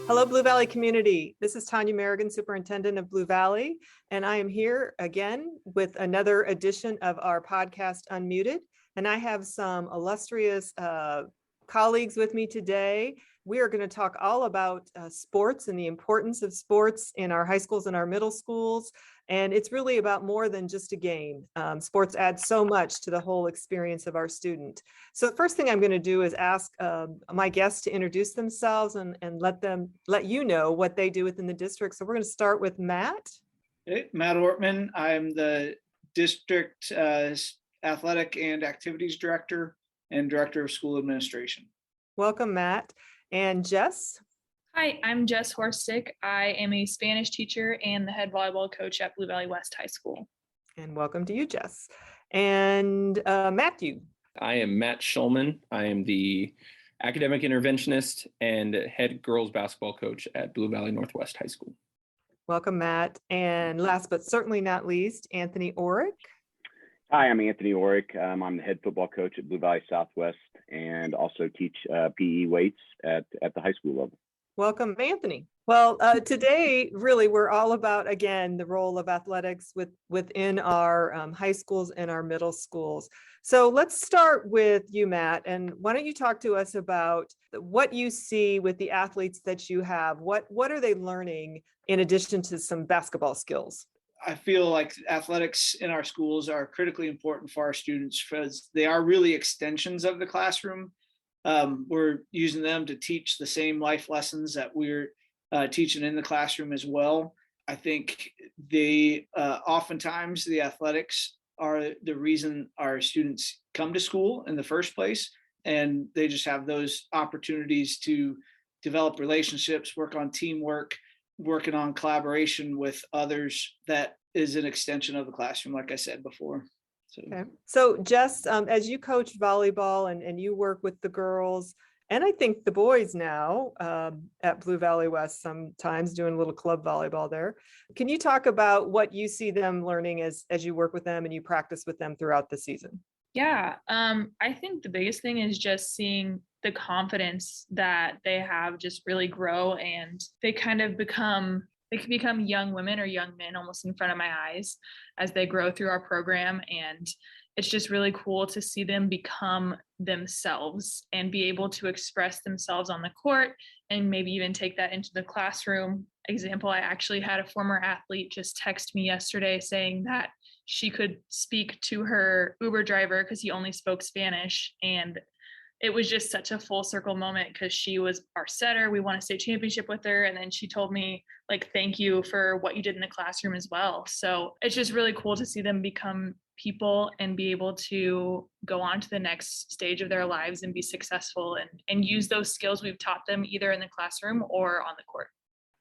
Hello, Blue Valley community. This is Tonya Merrigan, Superintendent of Blue Valley, and I am here again with another edition of our podcast, Unmuted. And I have some illustrious colleagues with me today. We are going to talk all about sports and the importance of sports in our high schools and our middle schools. And it's really about more than just a game. Sports add so much to the whole experience of our student. So the first thing I'm going to do is ask my guests to introduce themselves and let you know what they do within the district. So we're going to start with Matt. Hey, Matt Ortman. I'm the district athletic and activities director and director of school administration. Welcome, Matt. And Jess. Hi, I'm Jess Horstick. I am a Spanish teacher and the head volleyball coach at Blue Valley West High School. And welcome to you, Jess. And Matthew. I am Matt Shulman. I am the academic interventionist and head girls basketball coach at Blue Valley Northwest High School. Welcome, Matt. And last but certainly not least, Anthony Orrick. Hi, I'm Anthony Orrick. I'm the head football coach at Blue Valley Southwest and also teach PE weights at the high school level. Welcome, Anthony. Well, today, really, we're all about, again, the role of athletics within our high schools and our middle schools. So let's start with you, Matt. And why don't you talk to us about what you see with the athletes that you have? What are they learning in addition to some basketball skills? I feel like athletics in our schools are critically important for our students because they are really extensions of the classroom. We're using them to teach the same life lessons that we're teaching in the classroom as well. I think oftentimes the athletics are the reason our students come to school in the first place, and they just have those opportunities to develop relationships, work on teamwork, working on collaboration with others. That is an extension of the classroom, like I said before. So Jess, as you coach volleyball and you work with the girls, and I think the boys now at Blue Valley West, sometimes doing a little club volleyball there. Can you talk about what you see them learning as you work with them and you practice with them throughout the season? Yeah, I think the biggest thing is just seeing the confidence that they have just really grow, and they kind of become young women or young men almost in front of my eyes as they grow through our program. And it's just really cool to see them become themselves and be able to express themselves on the court and maybe even take that into the classroom. Example, I actually had a former athlete just text me yesterday saying that she could speak to her Uber driver because he only spoke Spanish. And it was just such a full circle moment because she was our setter. We won a state championship with her. And then she told me, like, thank you for what you did in the classroom as well. So it's just really cool to see them become people and be able to go on to the next stage of their lives and be successful and use those skills we've taught them either in the classroom or on the court.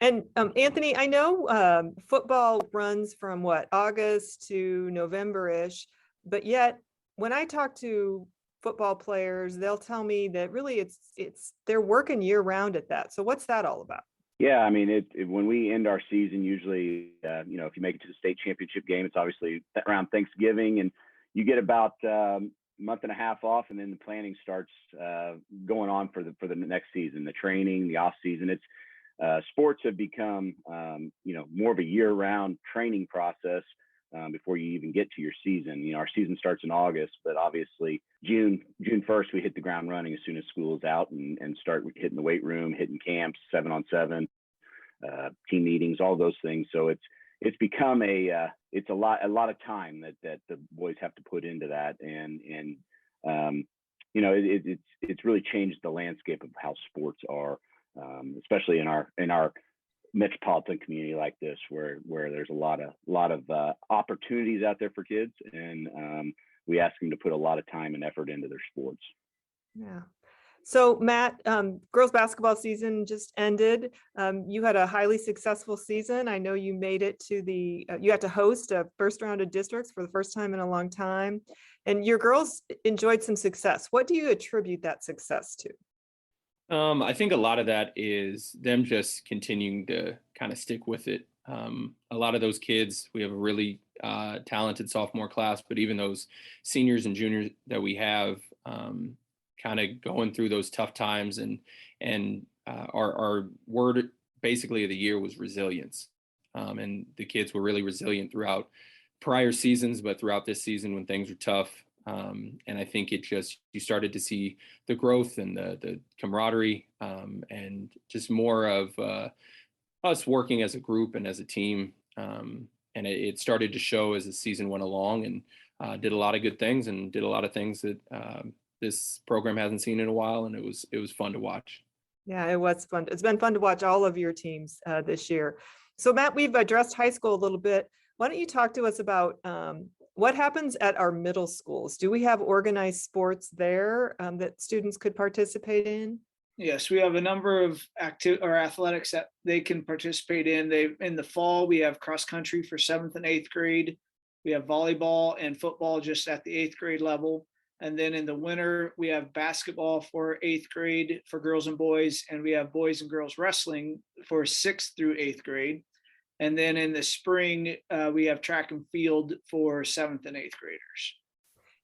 And Anthony, I know football runs from August to November-ish, but yet when I talk to football players, they'll tell me that really they're working year round at that. So what's that all about? Yeah, I mean, when we end our season, usually, if you make it to the state championship game, it's obviously around Thanksgiving, and you get about month and a half off, and then the planning starts going on for the next season, the training, the off season. It's sports have become more of a year-round training process before you even get to your season. Our season starts in August, but obviously June 1st, we hit the ground running as soon as school is out and start hitting the weight room, hitting camps, 7-on-7, team meetings, all those things. So it's become a lot of time that the boys have to put into that. And it's really changed the landscape of how sports are, especially in our metropolitan community like this, where there's a lot of opportunities out there for kids, and we ask them to put a lot of time and effort into their sports. Yeah. So Matt, girls basketball season just ended. You had a highly successful season. I know you made it to you had to host a first round of districts for the first time in a long time, and your girls enjoyed some success. What do you attribute that success to? I think a lot of that is them just continuing to kind of stick with it. A lot of those kids, we have a really talented sophomore class, but even those seniors and juniors that we have kind of going through those tough times, and our word basically of the year was resilience. And the kids were really resilient throughout prior seasons, but throughout this season when things were tough. And I think you started to see the growth and the camaraderie, and just more of us working as a group and as a team. And it started to show as the season went along, and did a lot of good things and did a lot of things that this program hasn't seen in a while. And it was fun to watch. Yeah, it was fun. It's been fun to watch all of your teams this year. So Matt, we've addressed high school a little bit. Why don't you talk to us about what happens at our middle schools? Do we have organized sports there that students could participate in? Yes, we have a number of athletics that they can participate in. In the fall, we have cross country for 7th and 8th grade. We have volleyball and football just at the 8th grade level. And then in the winter, we have basketball for 8th grade for girls and boys. And we have boys and girls wrestling for 6th through 8th grade. And then in the spring, we have track and field for 7th and 8th graders.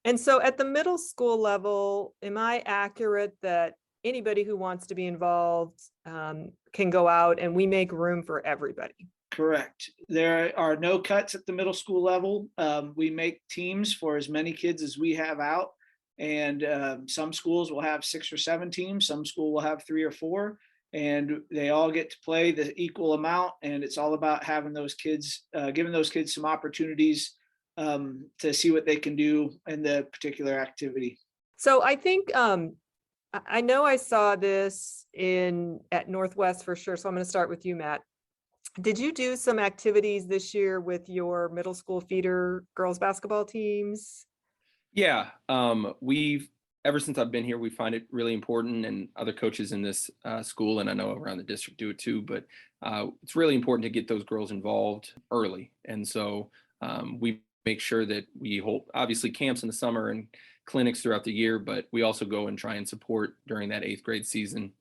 And so at the middle school level, am I accurate that anybody who wants to be involved can go out and we make room for everybody? Correct. There are no cuts at the middle school level. We make teams for as many kids as we have out. And some schools will have 6 or 7 teams. Some school will have 3 or 4. And they all get to play the equal amount. And it's all about having those kids, giving those kids some opportunities to see what they can do in the particular activity. So I think, I know I saw this at Northwest for sure. So I'm going to start with you, Matt. Did you do some activities this year with your middle school feeder girls basketball teams? Yeah, ever since I've been here, we find it really important, and other coaches in this school, and I know around the district do it too, but it's really important to get those girls involved early. And so we make sure that we hold, obviously, camps in the summer and clinics throughout the year, but we also go and try and support during that 8th grade season.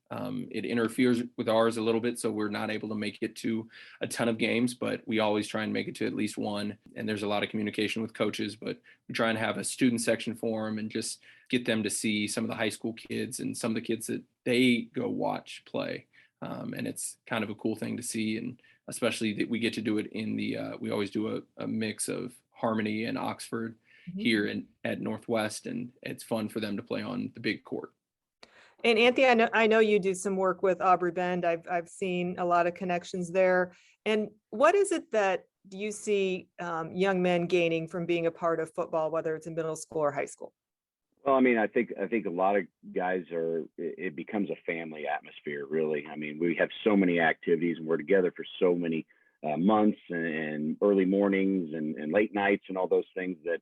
It interferes with ours a little bit, so we're not able to make it to a ton of games, but we always try and make it to at least one. And there's a lot of communication with coaches, but we try and have a student section for them and just get them to see some of the high school kids and some of the kids that they go watch play. And it's kind of a cool thing to see. And especially that we get to do it we always do a mix of Harmony and Oxford here at Northwest, and it's fun for them to play on the big court. And Anthony, I know you do some work with Aubrey Bend. I've seen a lot of connections there. And what is it that you see young men gaining from being a part of football, whether it's in middle school or high school? Well, I mean, I think a lot of guys it becomes a family atmosphere, really. I mean, we have so many activities and we're together for so many months and early mornings and late nights and all those things that,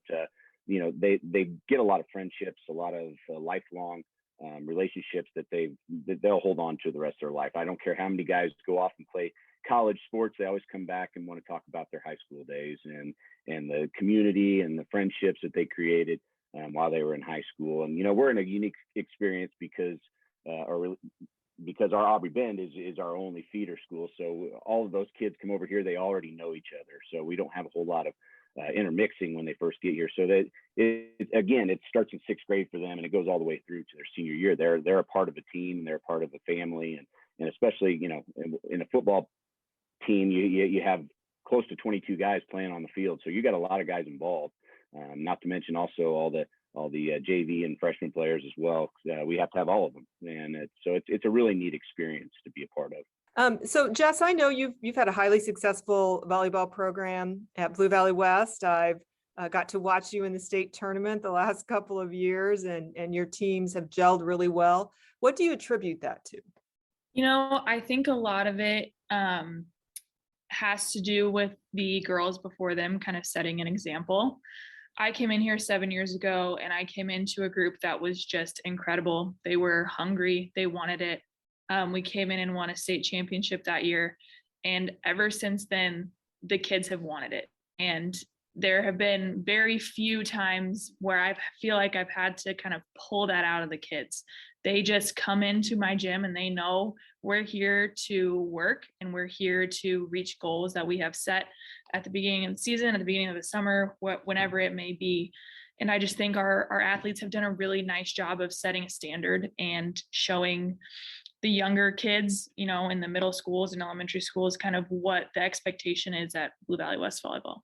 they get a lot of friendships, a lot of lifelong relationships that they'll hold on to the rest of their life. I don't care how many guys go off and play college sports, they always come back and want to talk about their high school days and the community and the friendships that they created while they were in high school. And, we're in a unique experience because our Aubrey Bend is our only feeder school. So all of those kids come over here, they already know each other. So we don't have a whole lot of intermixing when they first get here. So that it starts in 6th grade for them and it goes all the way through to their senior year. They're a part of a team and they're a part of a family. And especially, in a football team, you have close to 22 guys playing on the field. So you got a lot of guys involved, not to mention also all the JV and freshman players as well. We have to have all of them. And it's a really neat experience to be a part of. So Jess, I know you've had a highly successful volleyball program at Blue Valley West. I've got to watch you in the state tournament the last couple of years, and your teams have gelled really well. What do you attribute that to? I think a lot of it has to do with the girls before them kind of setting an example. I came in here 7 years ago and I came into a group that was just incredible. They were hungry. They wanted it. We came in and won a state championship that year. And ever since then, the kids have wanted it. And there have been very few times where I feel like I've had to kind of pull that out of the kids. They just come into my gym and they know we're here to work and we're here to reach goals that we have set at the beginning of the season, at the beginning of the summer, whenever it may be. And I just think our athletes have done a really nice job of setting a standard and showing the younger kids, you know, in the middle schools and elementary schools, kind of what the expectation is at Blue Valley West volleyball.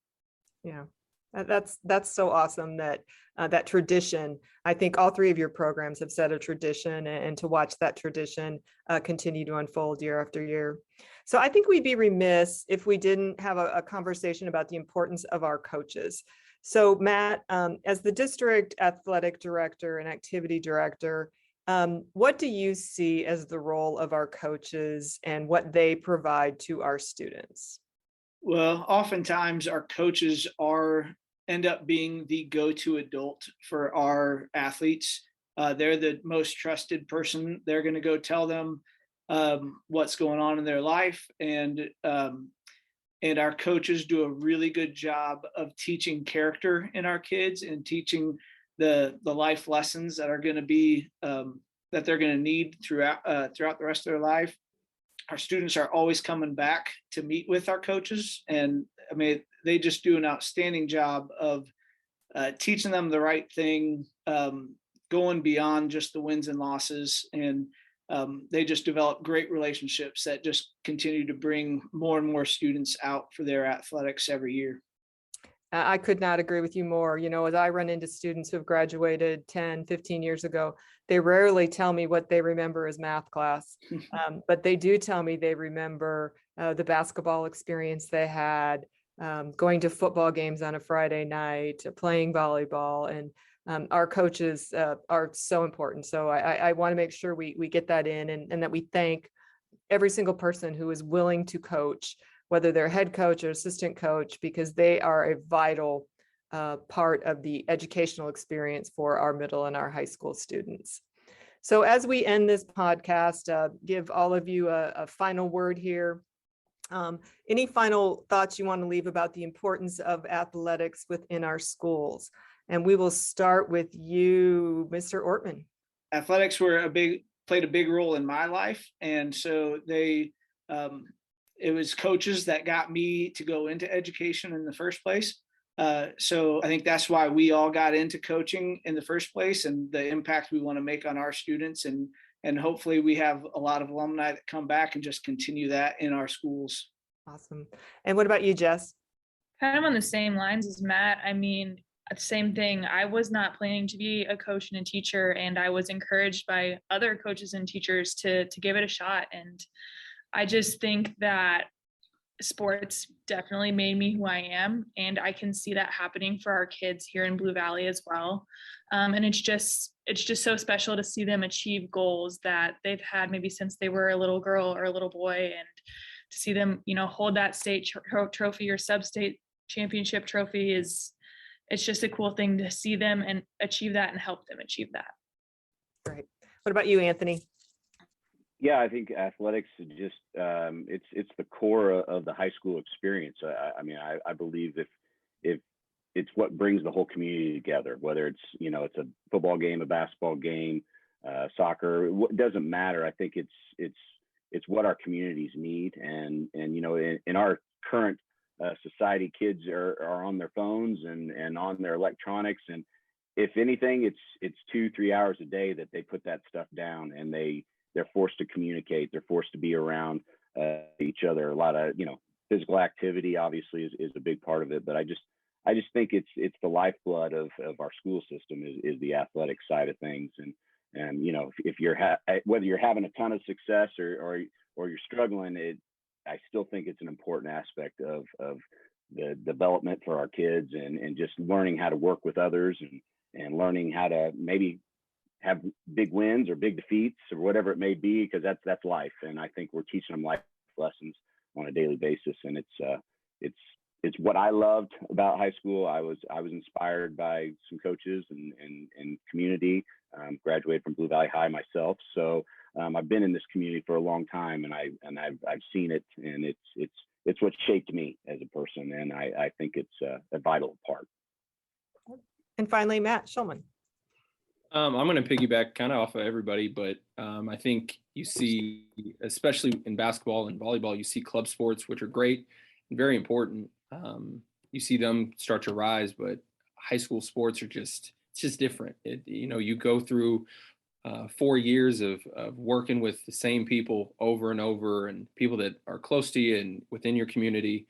Yeah, that's so awesome that that tradition. I think all three of your programs have set a tradition, and to watch that tradition continue to unfold year after year. So I think we'd be remiss if we didn't have a conversation about the importance of our coaches. So Matt, as the district athletic director and activity director, what do you see as the role of our coaches and what they provide to our students? Well, oftentimes our coaches end up being the go-to adult for our athletes. They're the most trusted person. They're going to go tell them what's going on in their life, and our coaches do a really good job of teaching character in our kids and teaching the life lessons that are going to be that they're going to need throughout the rest of their life. Our students are always coming back to meet with our coaches, and I mean, they just do an outstanding job of teaching them the right thing, going beyond just the wins and losses, and they just develop great relationships that just continue to bring more and more students out for their athletics every year. I could not agree with you more. You know, as I run into students who have graduated 10, 15 years ago, they rarely tell me what they remember as math class, but they do tell me they remember the basketball experience they had, going to football games on a Friday night, playing volleyball, and our coaches are so important. So I want to make sure we get that in, and that we thank every single person who is willing to coach, whether they're head coach or assistant coach, because they are a vital part of the educational experience for our middle and our high school students. So as we end this podcast, give all of you a final word here. Any final thoughts you want to leave about the importance of athletics within our schools? And we will start with you, Mr. Ortman. Athletics played a big role in my life, and so it was coaches that got me to go into education in the first place. So I think that's why we all got into coaching in the first place, and the impact we want to make on our students, and hopefully we have a lot of alumni that come back and just continue that in our schools. Awesome. And what about you, Jess? Kind of on the same lines as Matt. I mean, same thing. I was not planning to be a coach and a teacher, and I was encouraged by other coaches and teachers to give it a shot. And I just think that sports definitely made me who I am, and I can see that happening for our kids here in Blue Valley as well. And it's just so special to see them achieve goals that they've had maybe since they were a little girl or a little boy, and to see them, you know, hold that state trophy or sub-state championship trophy it's just a cool thing to see them and achieve that and help them achieve that. Great. What about you, Anthony? Yeah, I think athletics is just it's the core of the high school experience. I mean, I believe if it's what brings the whole community together, whether it's, you know, it's a football game, a basketball game, soccer, it doesn't matter. I think it's what our communities need, and you know, in our current society, kids are on their phones and on their electronics, and if anything, it's 2-3 hours a day that they put that stuff down, and they're forced to communicate. They're forced to be around each other. A lot of, you know, physical activity obviously is a big part of it, but I just think it's the lifeblood of our school system is the athletic side of things. And you know, if you're whether you're having a ton of success or you're struggling, I still think it's an important aspect of the development for our kids, and just learning how to work with others, and learning how to maybe have big wins or big defeats or whatever it may be, because that's life. And I think we're teaching them life lessons on a daily basis. And it's what I loved about high school. I was inspired by some coaches and community. Graduated from Blue Valley High myself, so I've been in this community for a long time, and I've seen it, and it's what shaped me as a person, and I think it's a vital part. And finally, Matt Shulman. I'm going to piggyback kind of off of everybody, but I think you see, especially in basketball and volleyball, you see club sports, which are great and very important. You see them start to rise, but high school sports are it's just different. You know, you go through 4 years of working with the same people over and over, and people that are close to you and within your community.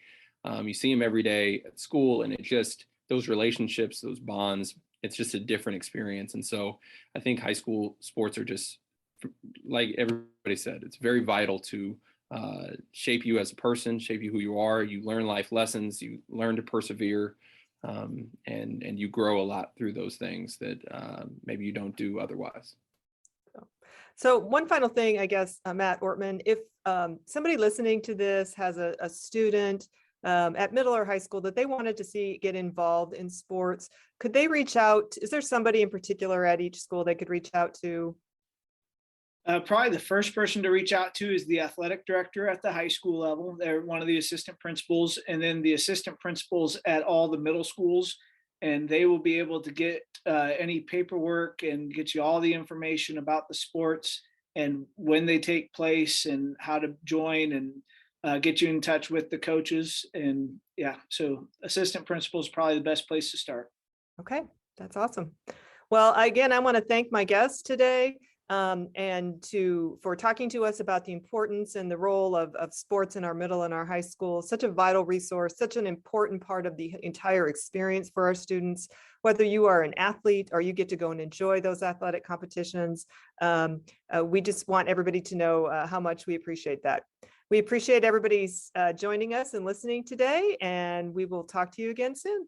You see them every day at school, and it just, those relationships, those bonds, it's just a different experience. And so I think high school sports are just, like everybody said, it's very vital to shape you as a person, shape you who you are. You learn life lessons, you learn to persevere, and you grow a lot through those things that maybe you don't do otherwise. So one final thing, I guess, Matt Ortman, if somebody listening to this has a student at middle or high school that they wanted to see get involved in sports, could they reach out? Is there somebody in particular at each school they could reach out to? Probably the first person to reach out to is the athletic director at the high school level. They're one of the assistant principals, and then the assistant principals at all the middle schools. And they will be able to get any paperwork and get you all the information about the sports and when they take place and how to join, and get you in touch with the coaches. And yeah, so assistant principal is probably the best place to start. Okay, that's awesome. Well, again, I want to thank my guests today. And for talking to us about the importance and the role of sports in our middle and our high school. Such a vital resource, such an important part of the entire experience for our students, whether you are an athlete or you get to go and enjoy those athletic competitions. We just want everybody to know how much we appreciate that. We appreciate everybody's joining us and listening today, and we will talk to you again soon.